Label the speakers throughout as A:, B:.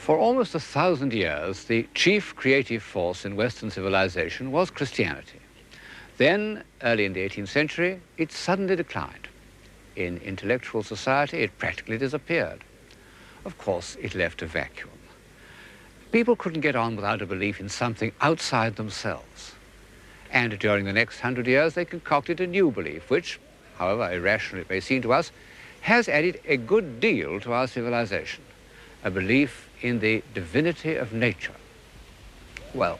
A: For almost 1,000 years, the chief creative force in Western civilization was Christianity. Then, early in the 18th century, it suddenly declined. In intellectual society, it practically disappeared. Of course, it left a vacuum. People couldn't get on without a belief in something outside themselves. And during the next 100 years, they concocted a new belief, which, however irrational it may seem to us, has added a good deal to our civilization, a belief in the divinity of nature. Well,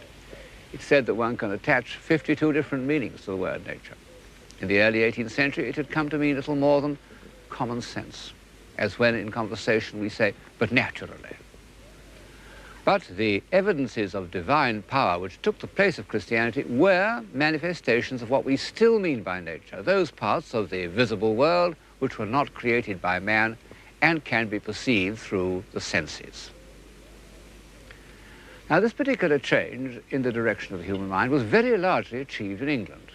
A: it's said that one can attach 52 different meanings to the word nature. In the early 18th century, it had come to mean little more than common sense, as when in conversation we say, but naturally. But the evidences of divine power which took the place of Christianity were manifestations of what we still mean by nature, those parts of the visible world which were not created by man and can be perceived through the senses. Now, this particular change in the direction of the human mind was very largely achieved in England.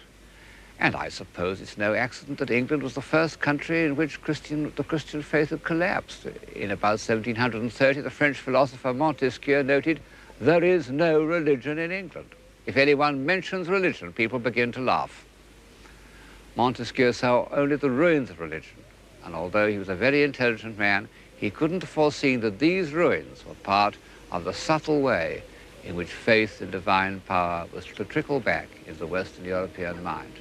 A: And I suppose it's no accident that England was the first country in which the Christian faith had collapsed. In about 1730, the French philosopher Montesquieu noted, "There is no religion in England. If anyone mentions religion, people begin to laugh." Montesquieu saw only the ruins of religion, and although he was a very intelligent man, he couldn't have foreseen that these ruins were part of the subtle way in which faith in divine power was to trickle back into the Western European mind.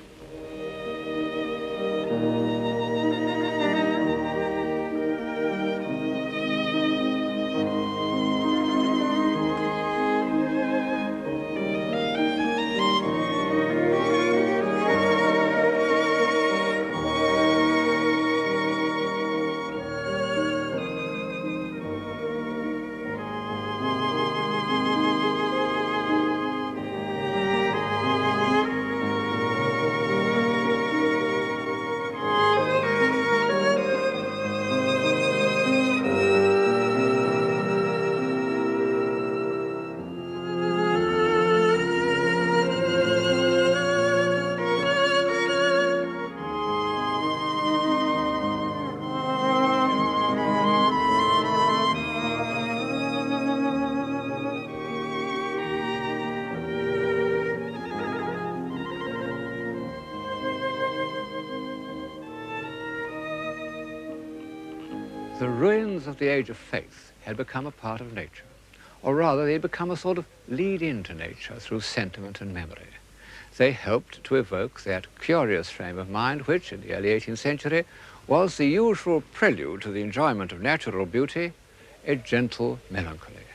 A: The ruins of the age of faith had become a part of nature, or rather they had become a sort of lead-in to nature through sentiment and memory. They helped to evoke that curious frame of mind which, in the early 18th century, was the usual prelude to the enjoyment of natural beauty, a gentle melancholy.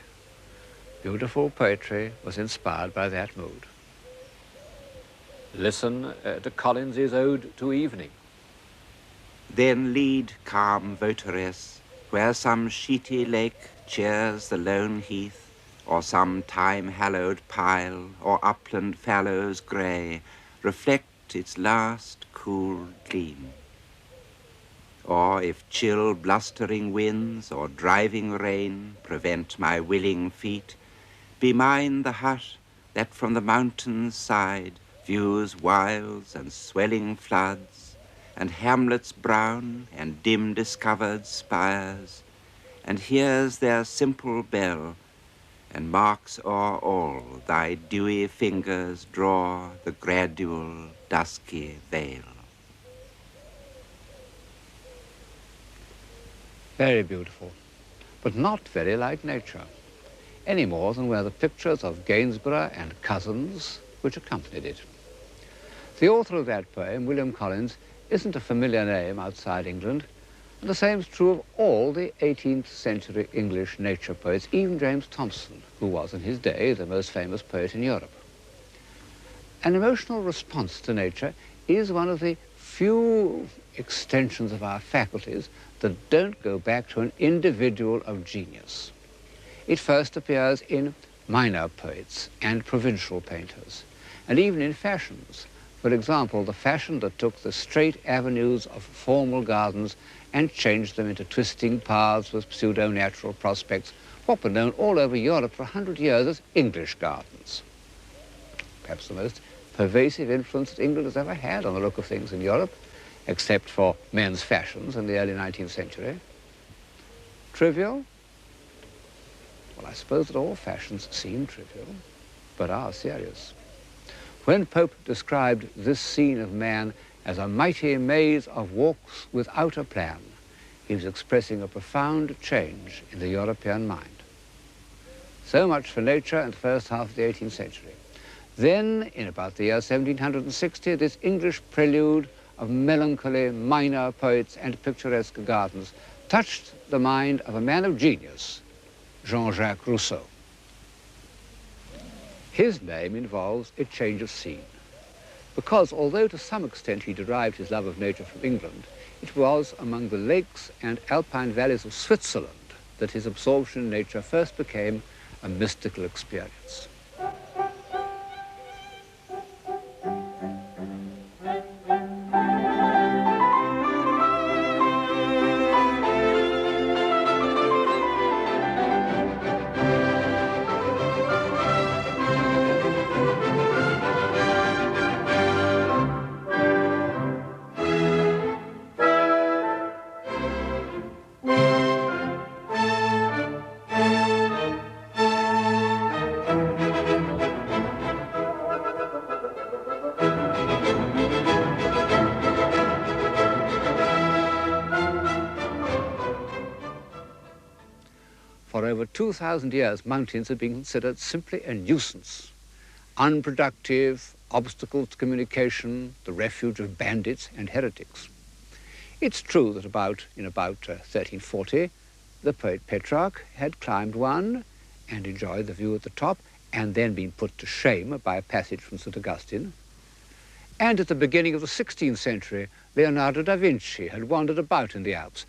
A: Beautiful poetry was inspired by that mood. Listen to Collins's Ode to Evening.
B: Then lead, calm votaress, where some sheety lake cheers the lone heath, or some time-hallowed pile, or upland fallows grey, reflect its last cool gleam. Or if chill blustering winds or driving rain prevent my willing feet, be mine the hut that from the mountain's side views wilds and swelling floods, and hamlets brown and dim-discovered spires, and hears their simple bell, and marks o'er all thy dewy fingers draw the gradual dusky veil.
A: Very beautiful, but not very like nature, any more than were the pictures of Gainsborough and Cousins which accompanied it. The author of that poem, William Collins, isn't a familiar name outside England, and the same is true of all the 18th century English nature poets, even James Thomson, who was in his day the most famous poet in Europe. An emotional response to nature is one of the few extensions of our faculties that don't go back to an individual of genius. It first appears in minor poets and provincial painters, and even in fashions. For example, the fashion that took the straight avenues of formal gardens and changed them into twisting paths with pseudo-natural prospects, what were known all over Europe for 100 years as English gardens. Perhaps the most pervasive influence that England has ever had on the look of things in Europe, except for men's fashions in the early 19th century. Trivial? Well, I suppose that all fashions seem trivial, but are serious. When Pope described this scene of man as a mighty maze of walks without a plan, he was expressing a profound change in the European mind. So much for nature in the first half of the 18th century. Then, in about the year 1760, this English prelude of melancholy minor poets and picturesque gardens touched the mind of a man of genius, Jean-Jacques Rousseau. His name involves a change of scene, because although to some extent he derived his love of nature from England, it was among the lakes and alpine valleys of Switzerland that his absorption in nature first became a mystical experience. For over 2,000 years, mountains have been considered simply a nuisance, unproductive, obstacles to communication, the refuge of bandits and heretics. It's true that in about 1340, the poet Petrarch had climbed one and enjoyed the view at the top, and then been put to shame by a passage from St. Augustine. And at the beginning of the 16th century, Leonardo da Vinci had wandered about in the Alps,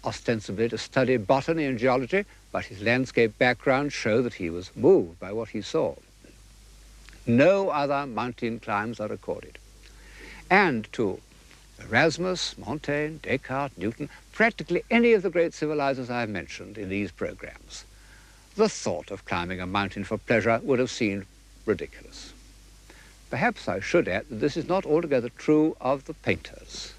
A: ostensibly to study botany and geology, but his landscape background showed that he was moved by what he saw. No other mountain climbs are recorded. And to Erasmus, Montaigne, Descartes, Newton, practically any of the great civilizers I have mentioned in these programs, the thought of climbing a mountain for pleasure would have seemed ridiculous. Perhaps I should add that this is not altogether true of the painters.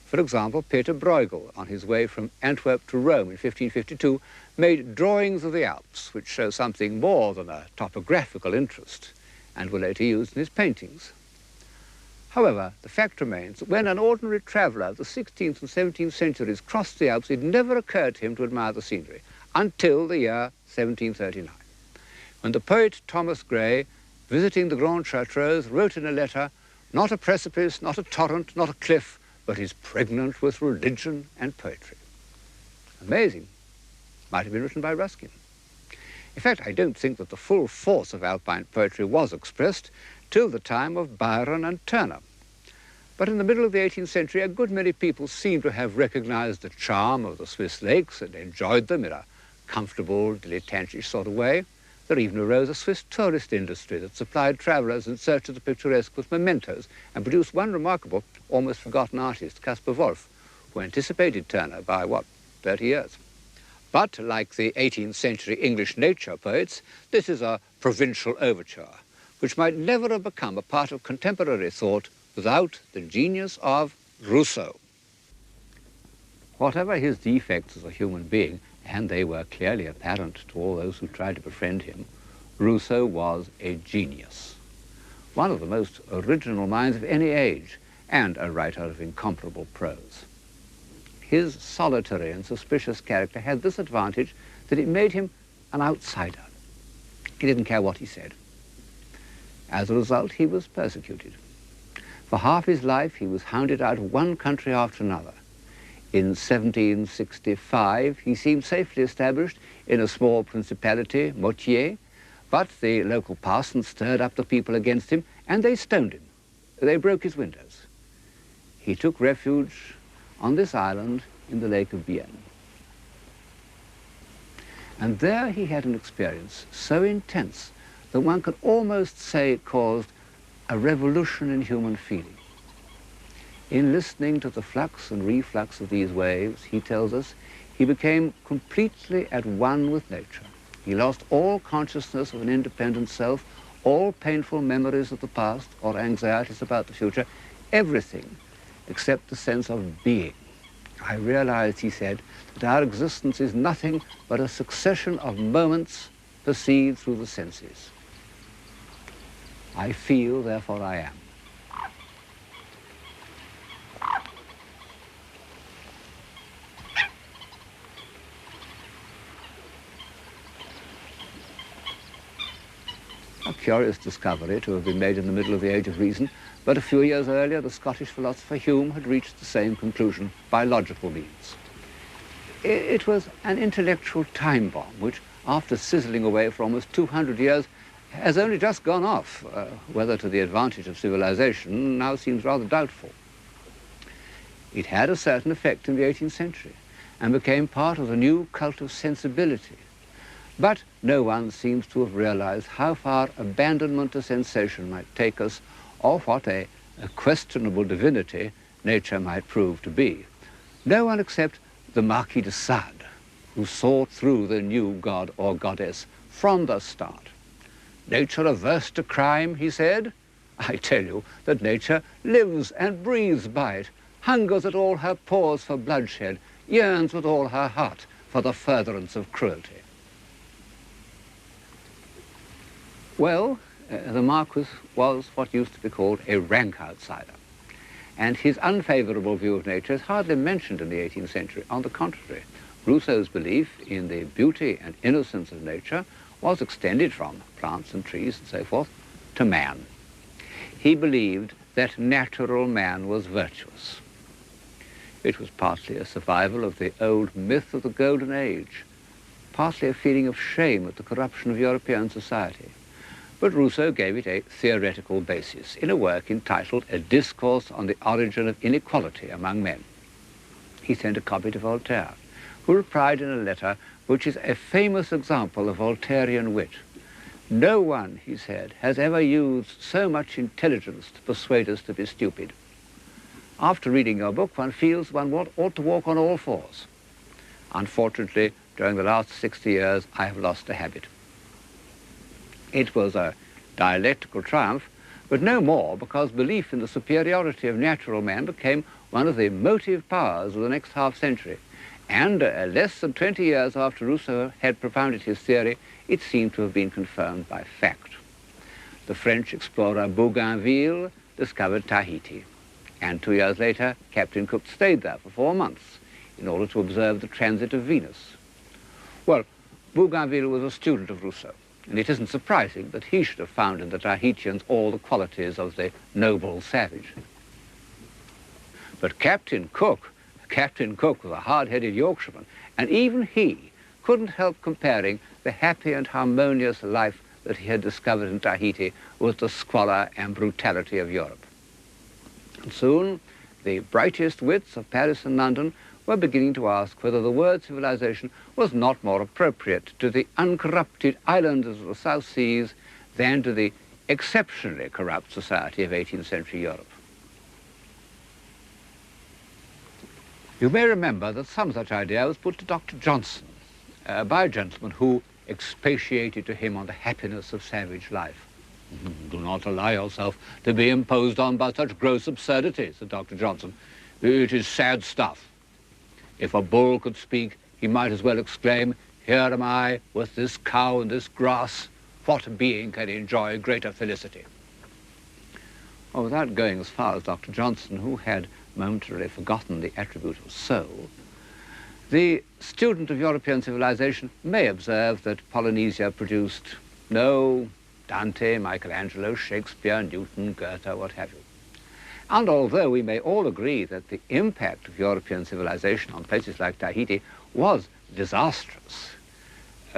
A: For example, Peter Bruegel, on his way from Antwerp to Rome in 1552, made drawings of the Alps, which show something more than a topographical interest, and were later used in his paintings. However, the fact remains that when an ordinary traveller of the 16th and 17th centuries crossed the Alps, it never occurred to him to admire the scenery until the year 1739, when the poet Thomas Gray, visiting the Grand Chartreuse, wrote in a letter, "Not a precipice, not a torrent, not a cliff, but is pregnant with religion and poetry." Amazing. Might have been written by Ruskin. In fact, I don't think that the full force of Alpine poetry was expressed till the time of Byron and Turner. But in the middle of the 18th century, a good many people seem to have recognized the charm of the Swiss lakes and enjoyed them in a comfortable, dilettantish sort of way. There even arose a Swiss tourist industry that supplied travelers in search of the picturesque with mementos and produced one remarkable, almost forgotten artist, Caspar Wolff, who anticipated Turner by, 30 years. But like the 18th century English nature poets, this is a provincial overture, which might never have become a part of contemporary thought without the genius of Rousseau. Whatever his defects as a human being, and they were clearly apparent to all those who tried to befriend him, Rousseau was a genius, one of the most original minds of any age, and a writer of incomparable prose. His solitary and suspicious character had this advantage, that it made him an outsider. He didn't care what he said. As a result, he was persecuted. For half his life, he was hounded out of one country after another. In 1765, he seemed safely established in a small principality, Motier, but the local parson stirred up the people against him, and they stoned him. They broke his windows. He took refuge on this island in the Lake of Bienne. And there he had an experience so intense that one could almost say it caused a revolution in human feeling. In listening to the flux and reflux of these waves, he tells us, he became completely at one with nature. He lost all consciousness of an independent self, all painful memories of the past or anxieties about the future, everything except the sense of being. I realized, he said, that our existence is nothing but a succession of moments perceived through the senses. I feel, therefore I am. A curious discovery to have been made in the middle of the Age of Reason, but a few years earlier the Scottish philosopher Hume had reached the same conclusion by logical means. It was an intellectual time bomb which, after sizzling away for almost 200 years, has only just gone off. Whether to the advantage of civilization now seems rather doubtful. It had a certain effect in the 18th century and became part of the new cult of sensibility. But no one seems to have realized how far abandonment to sensation might take us, or what a questionable divinity nature might prove to be. No one except the Marquis de Sade, who saw through the new god or goddess from the start. Nature averse to crime, he said. I tell you that nature lives and breathes by it, hungers at all her pores for bloodshed, yearns with all her heart for the furtherance of cruelty. Well, the Marquis was what used to be called a rank outsider, and his unfavourable view of nature is hardly mentioned in the 18th century. On the contrary, Rousseau's belief in the beauty and innocence of nature was extended from plants and trees and so forth to man. He believed that natural man was virtuous. It was partly a survival of the old myth of the Golden Age, partly a feeling of shame at the corruption of European society. But Rousseau gave it a theoretical basis in a work entitled A Discourse on the Origin of Inequality Among Men. He sent a copy to Voltaire, who replied in a letter which is a famous example of Voltairean wit. No one, he said, has ever used so much intelligence to persuade us to be stupid. After reading your book, one feels one ought to walk on all fours. Unfortunately, during the last 60 years, I have lost the habit. It was a dialectical triumph, but no more, because belief in the superiority of natural man became one of the motive powers of the next half-century. And less than 20 years after Rousseau had propounded his theory, it seemed to have been confirmed by fact. The French explorer Bougainville discovered Tahiti, and 2 years later, Captain Cook stayed there for 4 months in order to observe the transit of Venus. Well, Bougainville was a student of Rousseau, and it isn't surprising that he should have found in the Tahitians all the qualities of the noble savage. But Captain Cook was a hard-headed Yorkshireman, and even he couldn't help comparing the happy and harmonious life that he had discovered in Tahiti with the squalor and brutality of Europe. And soon, the brightest wits of Paris and London were beginning to ask whether the word civilization was not more appropriate to the uncorrupted islanders of the South Seas than to the exceptionally corrupt society of 18th century Europe. You may remember that some such idea was put to Dr. Johnson by a gentleman who expatiated to him on the happiness of savage life. Do not allow yourself to be imposed on by such gross absurdities, said Dr. Johnson. It is sad stuff. If a bull could speak, he might as well exclaim, "Here am I with this cow and this grass. What being can enjoy greater felicity?" Well, without going as far as Dr. Johnson, who had momentarily forgotten the attribute of soul, the student of European civilization may observe that Polynesia produced no Dante, Michelangelo, Shakespeare, Newton, Goethe, what have you. And although we may all agree that the impact of European civilization on places like Tahiti was disastrous,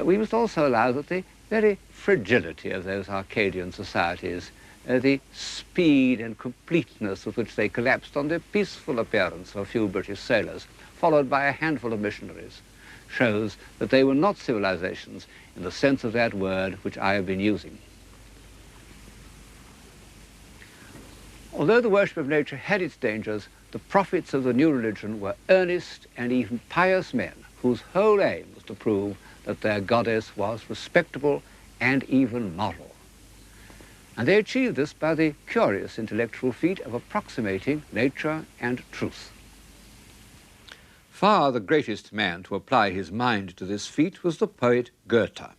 A: we must also allow that the very fragility of those Arcadian societies, the speed and completeness with which they collapsed on the peaceful appearance of a few British sailors, followed by a handful of missionaries, shows that they were not civilizations in the sense of that word which I have been using. Although the worship of nature had its dangers, the prophets of the new religion were earnest and even pious men whose whole aim was to prove that their goddess was respectable and even moral. And they achieved this by the curious intellectual feat of approximating nature and truth. Far the greatest man to apply his mind to this feat was the poet Goethe.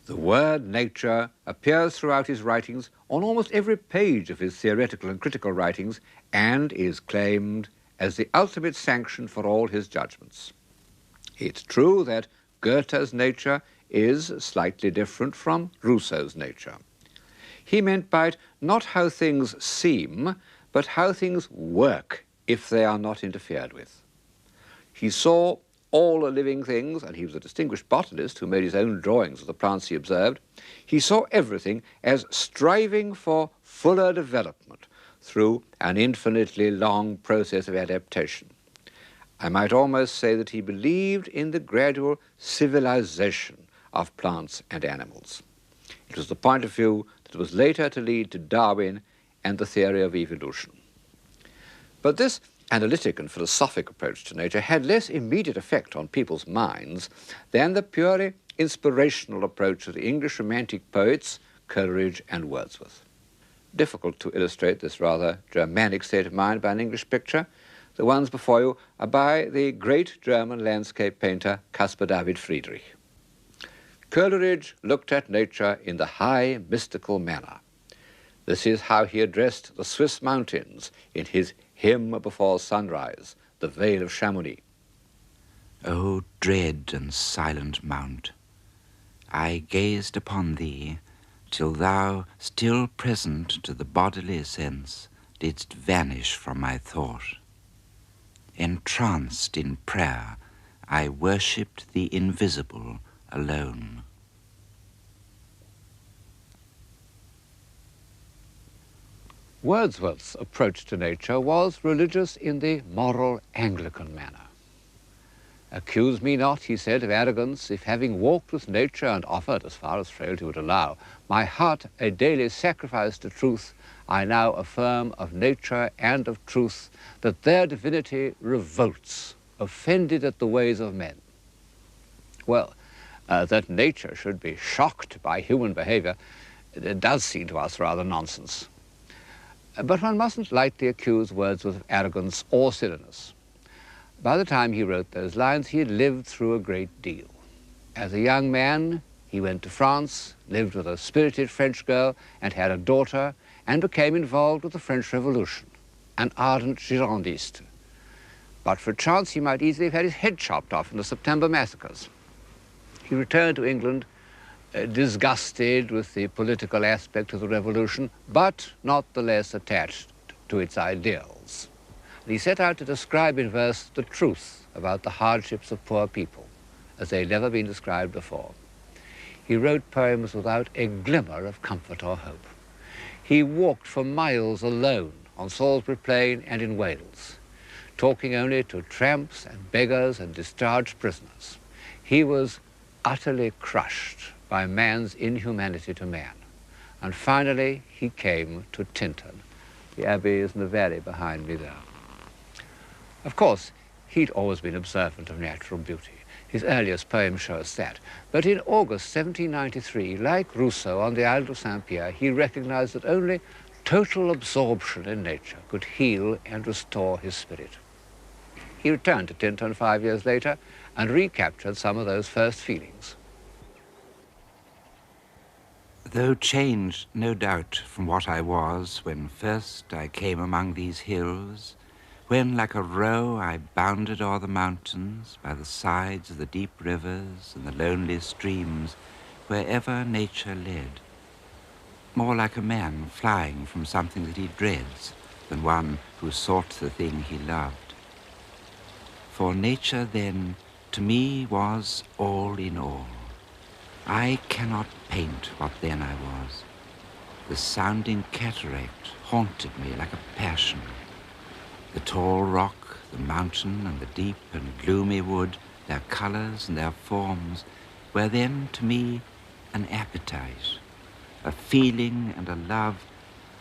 A: The word nature appears throughout his writings on almost every page of his theoretical and critical writings and is claimed as the ultimate sanction for all his judgments. It's true that Goethe's nature is slightly different from Rousseau's nature. He meant by it not how things seem, but how things work if they are not interfered with. He saw all the living things, and he was a distinguished botanist who made his own drawings of the plants he observed. He saw everything as striving for fuller development through an infinitely long process of adaptation. I might almost say that he believed in the gradual civilization of plants and animals. It was the point of view that was later to lead to Darwin and the theory of evolution. But this analytic and philosophic approach to nature had less immediate effect on people's minds than the purely inspirational approach of the English Romantic poets Coleridge and Wordsworth. Difficult to illustrate this rather Germanic state of mind by an English picture. The ones before you are by the great German landscape painter Caspar David Friedrich. Coleridge looked at nature in the high, mystical manner. This is how he addressed the Swiss mountains in his Hymn Before Sunrise, the Vale of Chamonix.
B: O dread and silent mount, I gazed upon thee till thou, still present to the bodily sense, didst vanish from my thought. Entranced in prayer, I worshipped the invisible alone.
A: Wordsworth's approach to nature was religious in the moral Anglican manner. Accuse me not, he said, of arrogance, if having walked with nature and offered, as far as frailty would allow, my heart a daily sacrifice to truth, I now affirm of nature and of truth that their divinity revolts, offended at the ways of men. Well, that nature should be shocked by human behavior, it does seem to us rather nonsense. But one mustn't lightly accuse Wordsworth of arrogance or silliness. By the time he wrote those lines, he had lived through a great deal. As a young man, he went to France, lived with a spirited French girl, and had a daughter, and became involved with the French Revolution, an ardent Girondist. But for chance, he might easily have had his head chopped off in the September massacres. He returned to England, disgusted with the political aspect of the revolution, but not the less attached to its ideals. And he set out to describe in verse the truth about the hardships of poor people, as they had never been described before. He wrote poems without a glimmer of comfort or hope. He walked for miles alone on Salisbury Plain and in Wales, talking only to tramps and beggars and discharged prisoners. He was utterly crushed by man's inhumanity to man. And finally, he came to Tintern. The abbey is in the valley behind me there. Of course, he'd always been observant of natural beauty. His earliest poems show us that. But in August 1793, like Rousseau on the Isle of Saint-Pierre, he recognized that only total absorption in nature could heal and restore his spirit. He returned to Tintern 5 years later and recaptured some of those first feelings.
B: Though changed, no doubt, from what I was when first I came among these hills, when like a roe I bounded o'er the mountains by the sides of the deep rivers and the lonely streams, wherever nature led, more like a man flying from something that he dreads than one who sought the thing he loved. For nature then to me was all in all. I cannot paint what then I was. The sounding cataract haunted me like a passion. The tall rock, the mountain, and the deep and gloomy wood, their colors and their forms, were then to me an appetite, a feeling and a love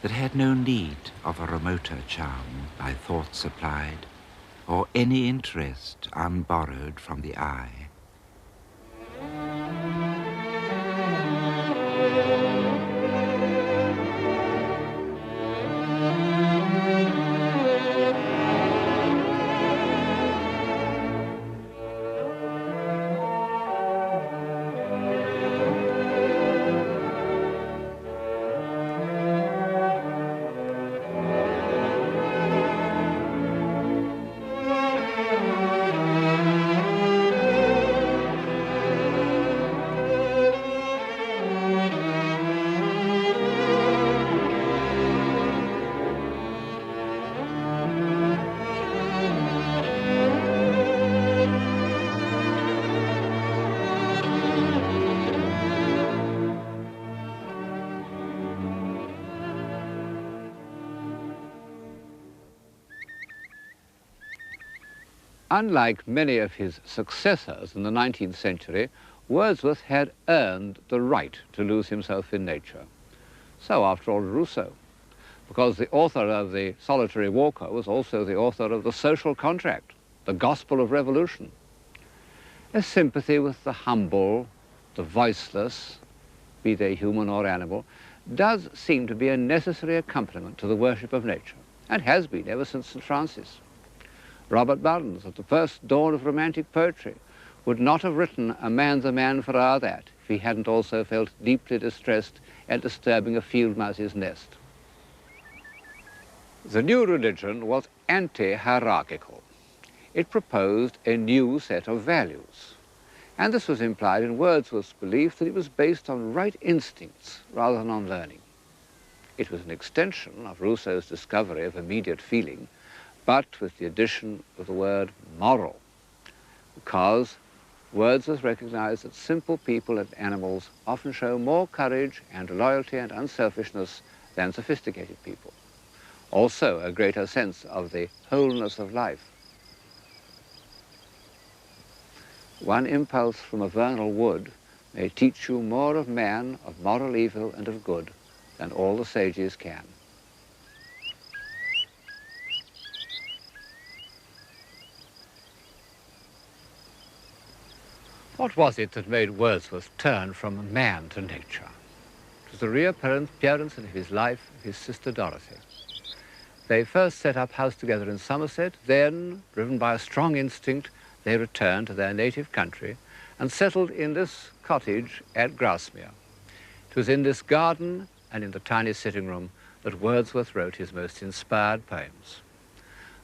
B: that had no need of a remoter charm by thought supplied, or any interest unborrowed from the eye.
A: Unlike many of his successors in the 19th century, Wordsworth had earned the right to lose himself in nature. So, after all, Rousseau, because the author of The Solitary Walker was also the author of The Social Contract, the Gospel of Revolution. A sympathy with the humble, the voiceless, be they human or animal, does seem to be a necessary accompaniment to the worship of nature, and has been ever since St. Francis. Robert Burns, at the first dawn of romantic poetry, would not have written "A man's a man for a' that" if he hadn't also felt deeply distressed at disturbing a field mouse's nest. The new religion was anti-hierarchical. It proposed a new set of values, and this was implied in Wordsworth's belief that it was based on right instincts rather than on learning. It was an extension of Rousseau's discovery of immediate feeling, but with the addition of the word moral, because Wordsworth recognized that simple people and animals often show more courage and loyalty and unselfishness than sophisticated people. Also, a greater sense of the wholeness of life. One impulse from a vernal wood may teach you more of man, of moral evil and of good, than all the sages can. What was it that made Wordsworth turn from man to nature? It was the reappearance in his life of his sister Dorothy. They first set up house together in Somerset, then, driven by a strong instinct, they returned to their native country and settled in this cottage at Grasmere. It was in this garden and in the tiny sitting room that Wordsworth wrote his most inspired poems.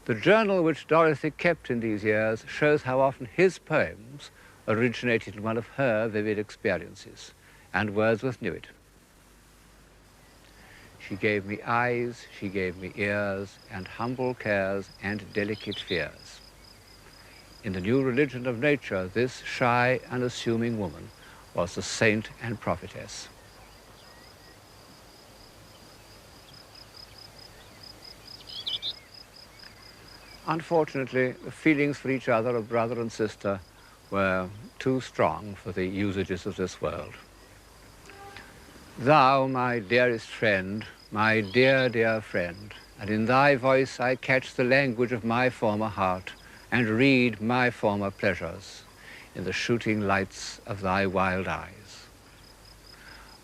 A: The journal which Dorothy kept in these years shows how often his poems originated in one of her vivid experiences, and Wordsworth knew it. She gave me eyes, she gave me ears, and humble cares and delicate fears. In the new religion of nature, this shy, unassuming woman was the saint and prophetess. Unfortunately, the feelings for each other of brother and sister were too strong for the usages of this world. Thou, my dearest friend, my dear, dear friend, and in thy voice I catch the language of my former heart, and read my former pleasures in the shooting lights of thy wild eyes.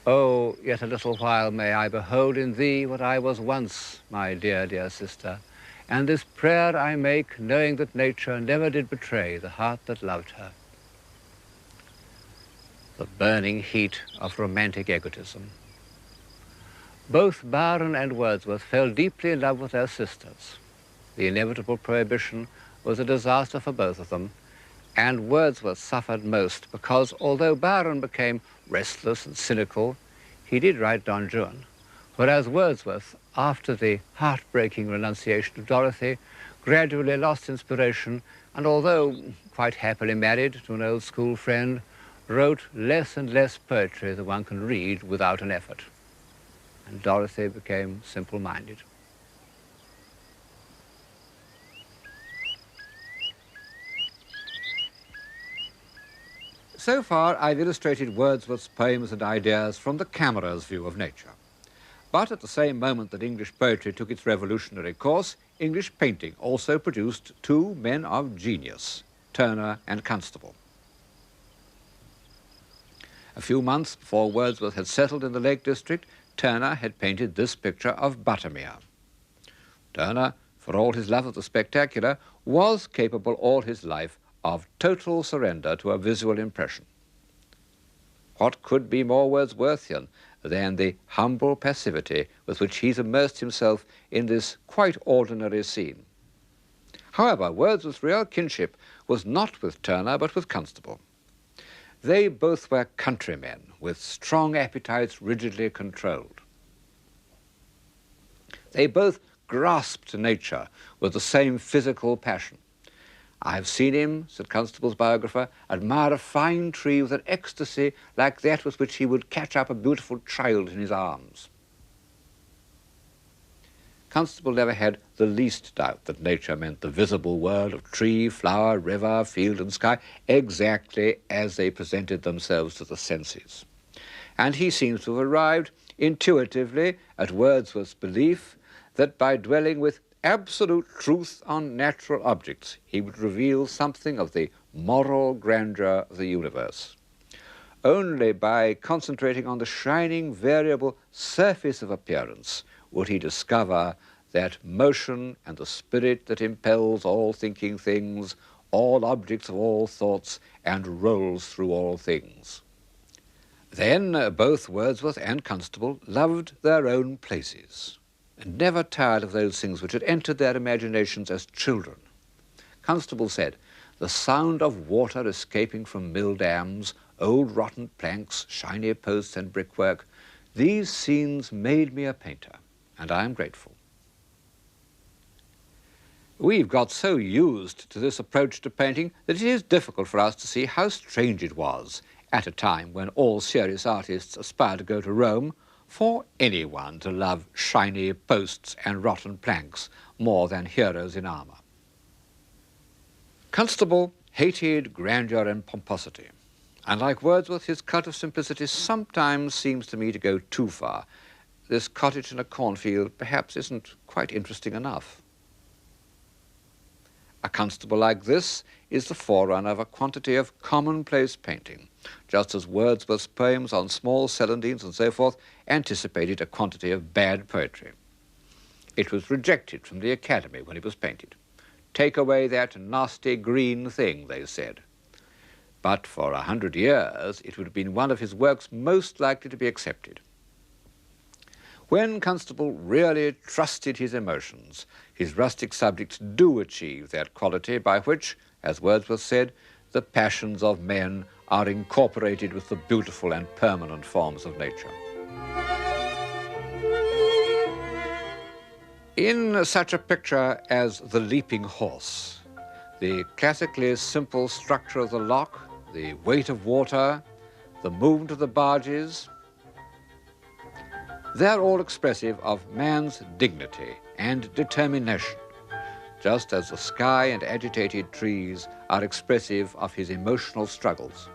A: Oh, yet a little while may I behold in thee what I was once, my dear, dear sister, and this prayer I make, knowing that nature never did betray the heart that loved her. The burning heat of romantic egotism. Both Byron and Wordsworth fell deeply in love with their sisters. The inevitable prohibition was a disaster for both of them, and Wordsworth suffered most because although Byron became restless and cynical, he did write Don Juan, whereas Wordsworth, after the heartbreaking renunciation of Dorothy, gradually lost inspiration and although quite happily married to an old school friend, wrote less and less poetry that one can read without an effort. And Dorothy became simple-minded. So far, I've illustrated Wordsworth's poems and ideas from the camera's view of nature. But at the same moment that English poetry took its revolutionary course, English painting also produced two men of genius, Turner and Constable. A few months before Wordsworth had settled in the Lake District, Turner had painted this picture of Buttermere. Turner, for all his love of the spectacular, was capable all his life of total surrender to a visual impression. What could be more Wordsworthian than the humble passivity with which he's immersed himself in this quite ordinary scene? However, Wordsworth's real kinship was not with Turner, but with Constable. They both were countrymen with strong appetites rigidly controlled. They both grasped nature with the same physical passion. I have seen him, said Constable's biographer, admire a fine tree with an ecstasy like that with which he would catch up a beautiful child in his arms. Constable never had the least doubt that nature meant the visible world of tree, flower, river, field and sky, exactly as they presented themselves to the senses. And he seems to have arrived intuitively at Wordsworth's belief that by dwelling with absolute truth on natural objects, he would reveal something of the moral grandeur of the universe. Only by concentrating on the shining, variable surface of appearance would he discover that motion and the spirit that impels all thinking things, all objects of all thoughts, and rolls through all things. Then both Wordsworth and Constable loved their own places, and never tired of those things which had entered their imaginations as children. Constable said, "The sound of water escaping from mill dams, old rotten planks, shiny posts and brickwork, these scenes made me a painter, and I am grateful." We've got so used to this approach to painting that it is difficult for us to see how strange it was, at a time when all serious artists aspire to go to Rome, for anyone to love shiny posts and rotten planks more than heroes in armour. Constable hated grandeur and pomposity, and like Wordsworth, his cult of simplicity sometimes seems to me to go too far. This cottage in a cornfield perhaps isn't quite interesting enough. A constable like this is the forerunner of a quantity of commonplace painting, just as Wordsworth's poems on small celandines and so forth anticipated a quantity of bad poetry. It was rejected from the Academy when it was painted. "Take away that nasty green thing," they said. But for 100 years it would have been one of his works most likely to be accepted. When Constable really trusted his emotions, his rustic subjects do achieve that quality by which, as Wordsworth said, the passions of men are incorporated with the beautiful and permanent forms of nature. In such a picture as The Leaping Horse, the classically simple structure of the lock, the weight of water, the movement of the barges, they're all expressive of man's dignity and determination, just as the sky and agitated trees are expressive of his emotional struggles.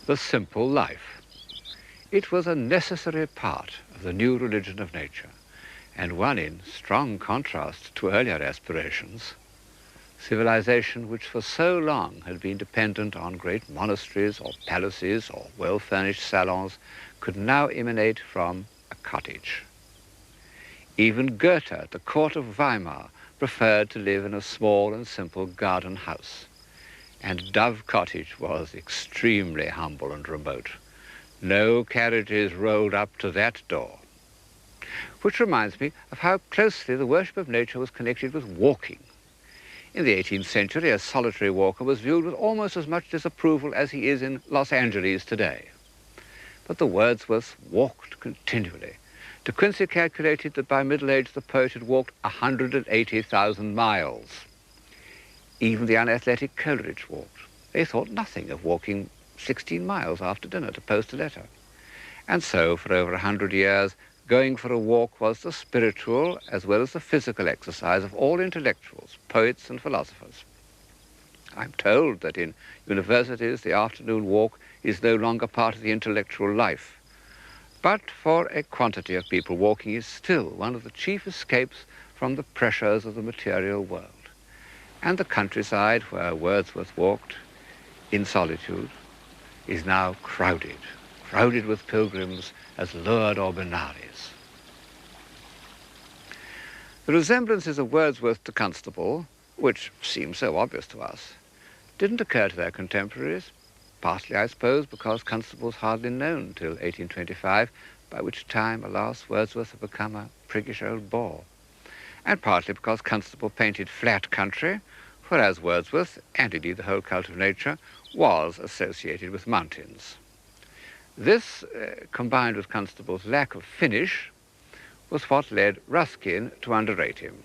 A: The simple life. It was a necessary part of the new religion of nature, and one in strong contrast to earlier aspirations. Civilization, which for so long had been dependent on great monasteries or palaces or well-furnished salons, could now emanate from a cottage. Even Goethe at the court of Weimar preferred to live in a small and simple garden house. And Dove Cottage was extremely humble and remote. No carriages rolled up to that door. Which reminds me of how closely the worship of nature was connected with walking. In the 18th century, a solitary walker was viewed with almost as much disapproval as he is in Los Angeles today. But the Wordsworths walked continually. De Quincey calculated that by middle age the poet had walked 180,000 miles. Even the unathletic Coleridge walked. They thought nothing of walking 16 miles after dinner to post a letter. And so, for over 100 years, going for a walk was the spiritual as well as the physical exercise of all intellectuals, poets and philosophers. I'm told that in universities the afternoon walk is no longer part of the intellectual life. but for a quantity of people walking is still one of the chief escapes from the pressures of the material world. And the countryside where Wordsworth walked in solitude is now crowded with pilgrims as lured or Benares. The resemblances of Wordsworth to Constable, which seem so obvious to us, didn't occur to their contemporaries, partly, I suppose, because Constable was hardly known till 1825, by which time, alas, Wordsworth had become a priggish old bore, and partly because Constable painted flat country, whereas Wordsworth, and indeed the whole cult of nature, was associated with mountains. This, combined with Constable's lack of finish, was what led Ruskin to underrate him,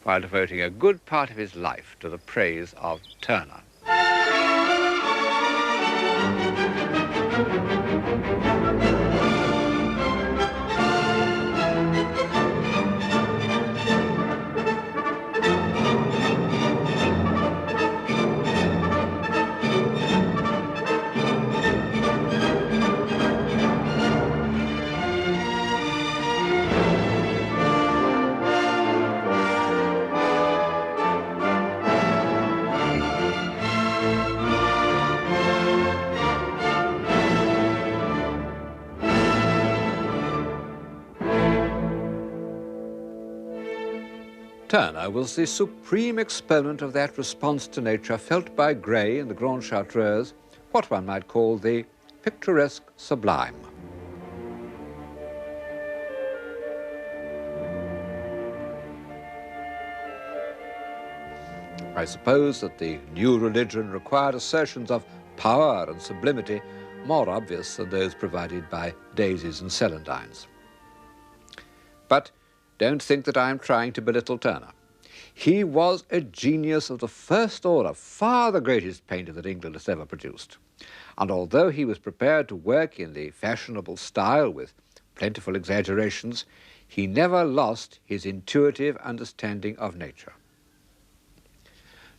A: while devoting a good part of his life to the praise of Turner. Turner was the supreme exponent of that response to nature felt by Gray in the Grande Chartreuse, what one might call the picturesque sublime. I suppose that the new religion required assertions of power and sublimity more obvious than those provided by daisies and celandines. But don't think that I am trying to belittle Turner. He was a genius of the first order, far the greatest painter that England has ever produced. And although he was prepared to work in the fashionable style with plentiful exaggerations, he never lost his intuitive understanding of nature.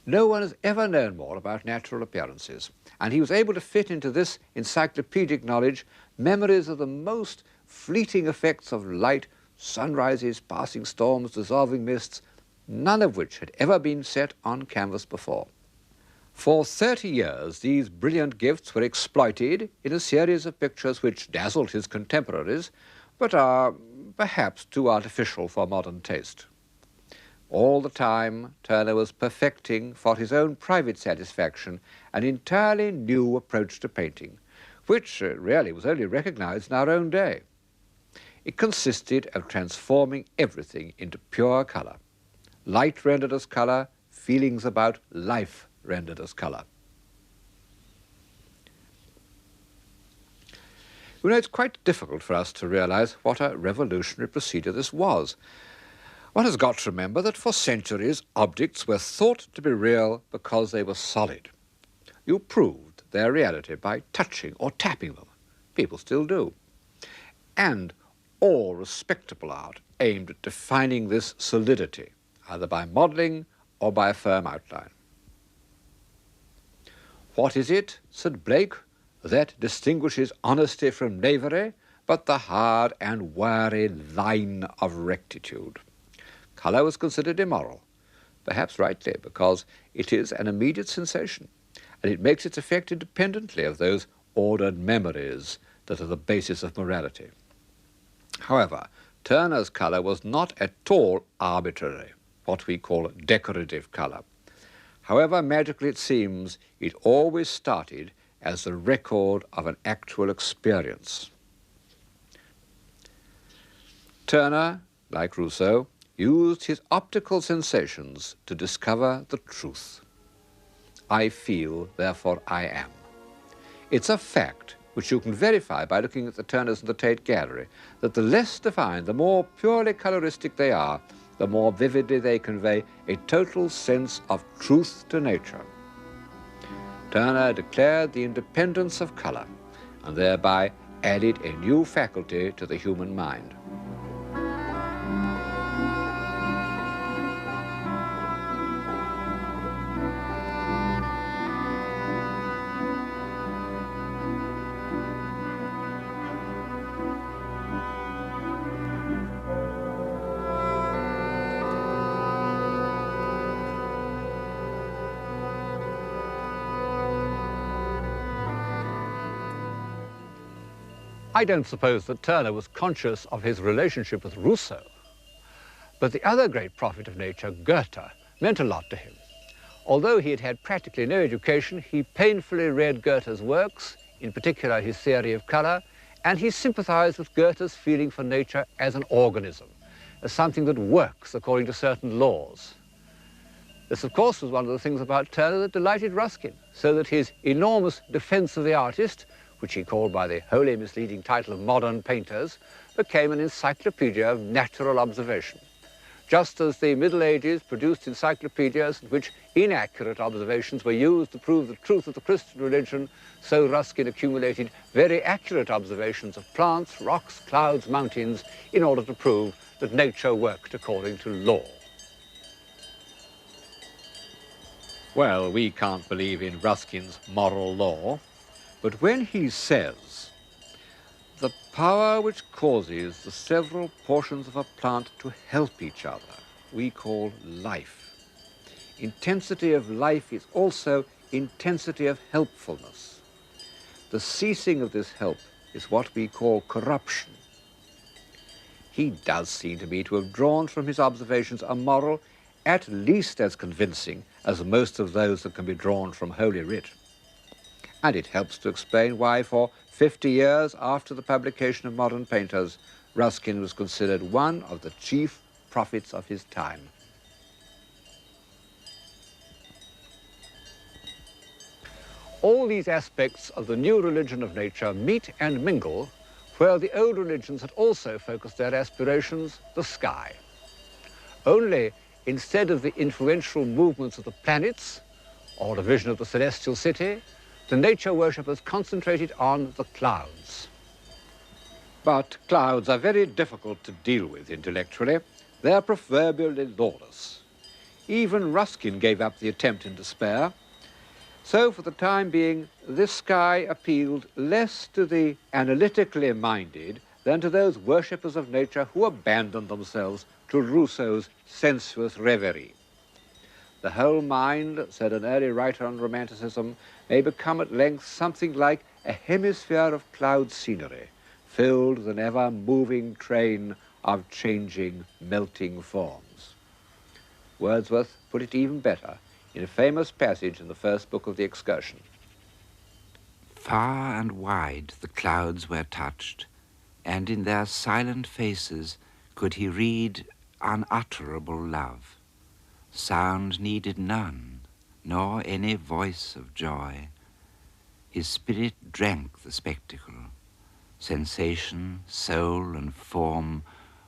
A: No one has ever known more about natural appearances, and he was able to fit into this encyclopedic knowledge memories of the most fleeting effects of light, sunrises, passing storms, dissolving mists, none of which had ever been set on canvas before. For 30 years, these brilliant gifts were exploited in a series of pictures which dazzled his contemporaries, but are perhaps too artificial for modern taste. All the time, Turner was perfecting, for his own private satisfaction, an entirely new approach to painting, which really was only recognized in our own day. It consisted of transforming everything into pure color. Light rendered as color, feelings about life rendered as color. You know, it's quite difficult for us to realize what a revolutionary procedure this was. One has got to remember that for centuries, objects were thought to be real because they were solid. You proved their reality by touching or tapping them. People still do. And all respectable art aimed at defining this solidity, either by modelling or by a firm outline. What is it, said Blake, that distinguishes honesty from knavery, but the hard and wary line of rectitude? Colour was considered immoral, perhaps rightly, because it is an immediate sensation, and it makes its effect independently of those ordered memories that are the basis of morality. However, Turner's colour was not at all arbitrary, what we call decorative colour. However magical it seems, it always started as the record of an actual experience. Turner, like Rousseau, used his optical sensations to discover the truth. I feel, therefore I am. It's a fact which you can verify by looking at the Turners in the Tate Gallery, that the less defined, the more purely coloristic they are, the more vividly they convey a total sense of truth to nature. Turner declared the independence of colour, and thereby added a new faculty to the human mind. I don't suppose that Turner was conscious of his relationship with Rousseau, but the other great prophet of nature, Goethe, meant a lot to him. Although he had had practically no education, he painfully read Goethe's works, in particular his theory of color, and he sympathized with Goethe's feeling for nature as an organism, as something that works according to certain laws. This, of course, was one of the things about Turner that delighted Ruskin, so that his enormous defense of the artist, which he called by the wholly misleading title of Modern Painters, became an encyclopedia of natural observation. Just as the Middle Ages produced encyclopedias in which inaccurate observations were used to prove the truth of the Christian religion, so Ruskin accumulated very accurate observations of plants, rocks, clouds, mountains, in order to prove that nature worked according to law. Well, we can't believe in Ruskin's moral law, but when he says, "The power which causes the several portions of a plant to help each other, we call life. Intensity of life is also intensity of helpfulness. The ceasing of this help is what we call corruption." He does seem to me to have drawn from his observations a moral at least as convincing as most of those that can be drawn from Holy Writ. And it helps to explain why for 50 years after the publication of Modern Painters, Ruskin was considered one of the chief prophets of his time. All these aspects of the new religion of nature meet and mingle where the old religions had also focused their aspirations, the sky. Only instead of the influential movements of the planets or a vision of the celestial city, the nature worshippers concentrated on the clouds. But clouds are very difficult to deal with intellectually. They are proverbially lawless. Even Ruskin gave up the attempt in despair. So for the time being, this sky appealed less to the analytically minded than to those worshippers of nature who abandoned themselves to Rousseau's sensuous reverie. The whole mind, said an early writer on Romanticism, may become at length something like a hemisphere of cloud scenery, filled with an ever-moving train of changing, melting forms. Wordsworth put it even better in a famous passage in the first book of the Excursion.
B: Far and wide the clouds were touched, and in their silent faces could he read unutterable love. Sound needed none, nor any voice of joy. His spirit drank the spectacle. Sensation, soul, and form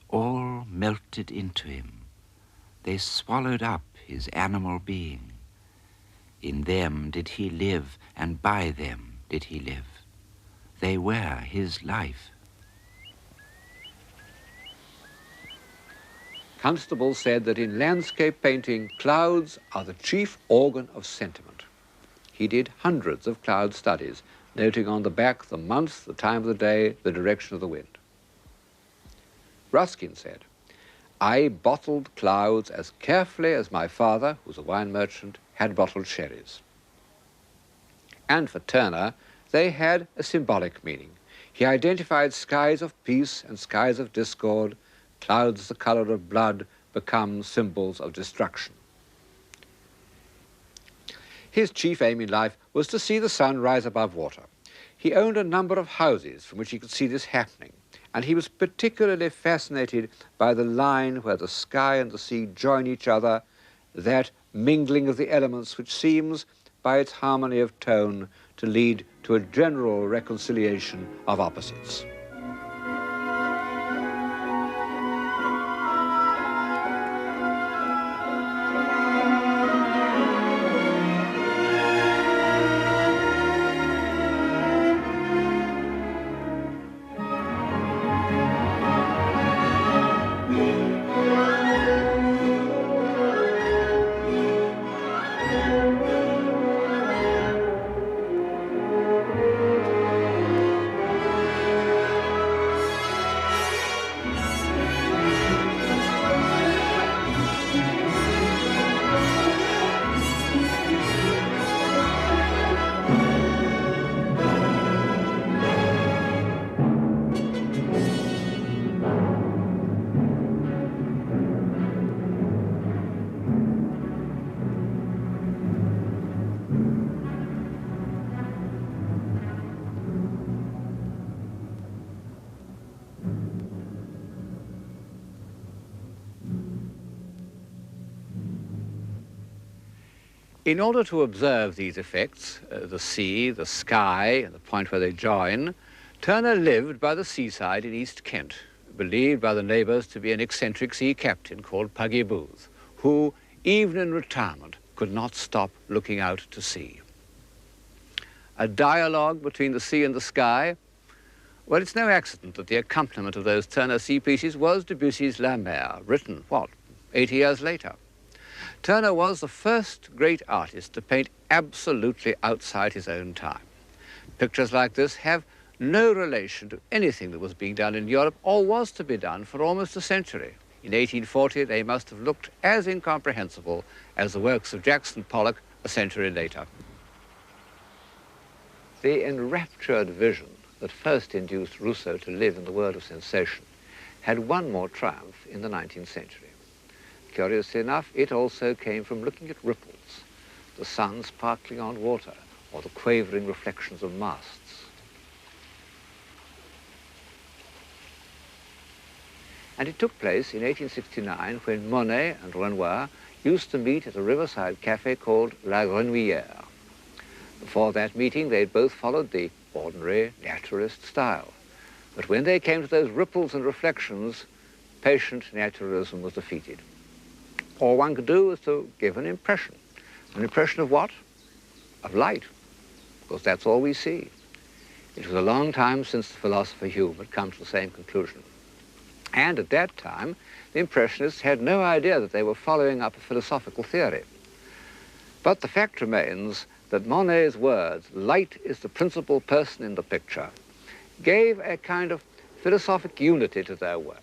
B: all melted into him. They swallowed up his animal being. In them did he live, and by them did he live. They were his life.
A: Constable said that in landscape painting, clouds are the chief organ of sentiment. He did hundreds of cloud studies, noting on the back the month, the time of the day, the direction of the wind. Ruskin said, "I bottled clouds as carefully as my father, who was a wine merchant, had bottled sherries." And for Turner, they had a symbolic meaning. He identified skies of peace and skies of discord. Clouds the color of blood become symbols of destruction. His chief aim in life was to see the sun rise above water. He owned a number of houses from which he could see this happening, and he was particularly fascinated by the line where the sky and the sea join each other, that mingling of the elements which seems, by its harmony of tone, to lead to a general reconciliation of opposites. In order to observe these effects, the sea, the sky, and the point where they join, Turner lived by the seaside in East Kent, believed by the neighbours to be an eccentric sea captain called Puggy Booth, who, even in retirement, could not stop looking out to sea. A dialogue between the sea and the sky. Well, it's no accident that the accompaniment of those Turner sea pieces was Debussy's La Mer, written, 80 years later. Turner was the first great artist to paint absolutely outside his own time. Pictures like this have no relation to anything that was being done in Europe or was to be done for almost a century. In 1840, they must have looked as incomprehensible as the works of Jackson Pollock a century later. The enraptured vision that first induced Rousseau to live in the world of sensation had one more triumph in the 19th century. Curiously enough, it also came from looking at ripples, the sun sparkling on water, or the quavering reflections of masts. And it took place in 1869 when Monet and Renoir used to meet at a riverside cafe called La Grenouillère. Before that meeting, they'd both followed the ordinary naturalist style. But when they came to those ripples and reflections, patient naturalism was defeated. All one could do was to give an impression. An impression of what? Of light, because that's all we see. It was a long time since the philosopher Hume had come to the same conclusion. And at that time, the Impressionists had no idea that they were following up a philosophical theory. But the fact remains that Monet's words, light is the principal person in the picture, gave a kind of philosophic unity to their work,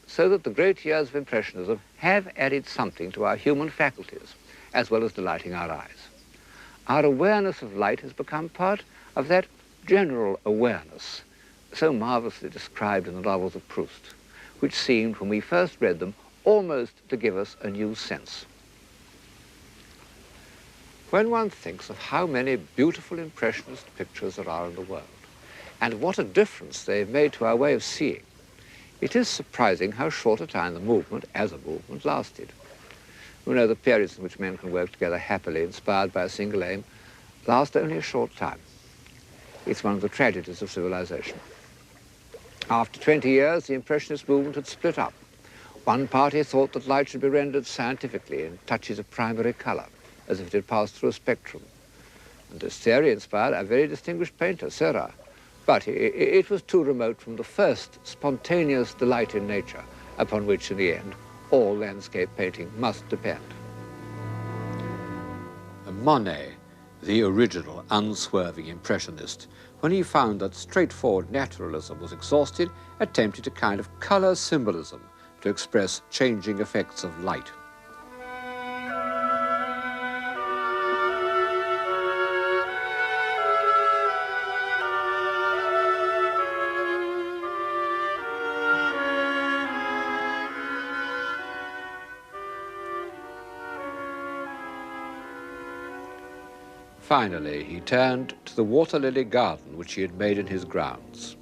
A: so that the great years of Impressionism have added something to our human faculties, as well as delighting our eyes. Our awareness of light has become part of that general awareness, so marvelously described in the novels of Proust, which seemed, when we first read them, almost to give us a new sense. When one thinks of how many beautiful Impressionist pictures there are in the world, and what a difference they've made to our way of seeing, it is surprising how short a time the movement, as a movement, lasted. We know the periods in which men can work together happily, inspired by a single aim, last only a short time. It's one of the tragedies of civilization. After 20 years, the Impressionist movement had split up. One party thought that light should be rendered scientifically in touches of primary color, as if it had passed through a spectrum. And this theory inspired a very distinguished painter, Seurat. But it was too remote from the first spontaneous delight in nature, upon which, in the end, all landscape painting must depend. Monet, the original unswerving Impressionist, when he found that straightforward naturalism was exhausted, attempted a kind of color symbolism to express changing effects of light. Finally, he turned to the water-lily garden which he had made in his grounds.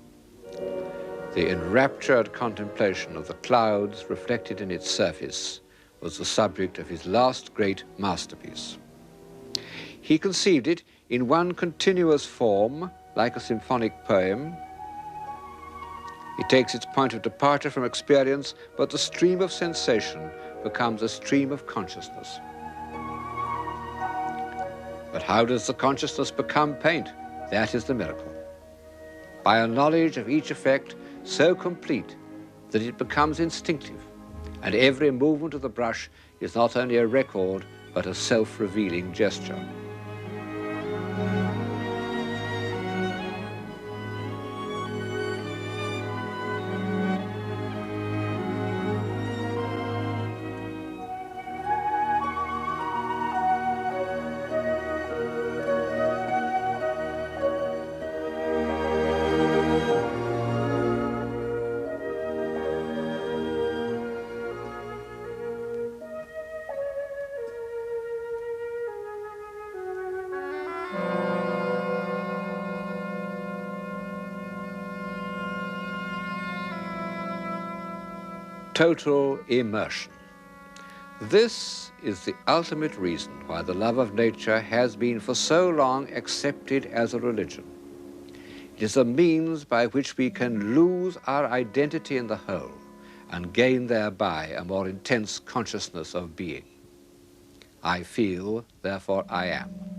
A: The enraptured contemplation of the clouds reflected in its surface was the subject of his last great masterpiece. He conceived it in one continuous form, like a symphonic poem. It takes its point of departure from experience, but the stream of sensation becomes a stream of consciousness. But how does the consciousness become paint? That is the miracle. By a knowledge of each effect so complete that it becomes instinctive, and every movement of the brush is not only a record, but a self-revealing gesture. Total immersion. This is the ultimate reason why the love of nature has been for so long accepted as a religion. It is a means by which we can lose our identity in the whole and gain thereby a more intense consciousness of being. I feel, therefore I am.